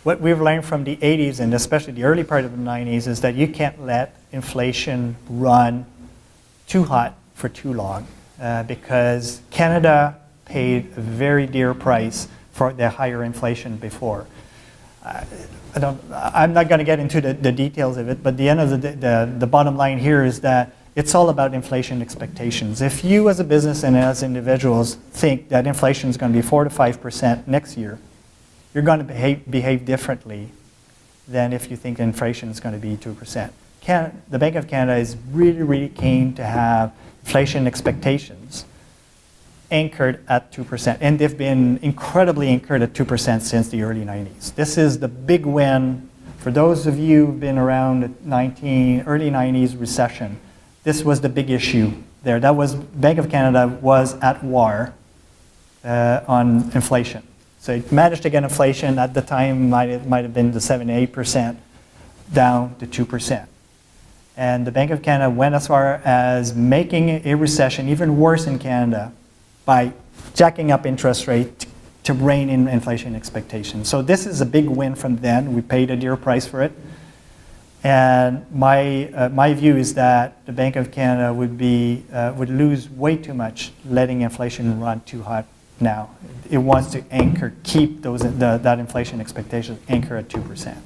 what we've learned from the 80s and especially the early part of the 90s is that you can't let inflation run too hot for too long because Canada paid a very dear price for the higher inflation before. I'm not going to get into the details of it, but the end of the bottom line here is that it's all about inflation expectations. If you as a business and as individuals think that inflation is going to be 4 to 5% next year, you're going to behave differently than if you think inflation is going to be 2%. The Bank of Canada is really, really keen to have inflation expectations anchored at 2%. And they've been incredibly anchored at 2% since the early 90s. This is the big win for those of you who've been around the early 90s recession. This was the big issue there. That was, Bank of Canada was at war on inflation. So it managed to get inflation at the time, might have been the 7 to 8%, down to 2%. And the Bank of Canada went as far as making a recession even worse in Canada by jacking up interest rate to rein in inflation expectations. So this is a big win from then. We paid a dear price for it. And my view is that the Bank of Canada would lose way too much letting inflation run too hot now. It wants to keep that inflation expectation anchor at 2%.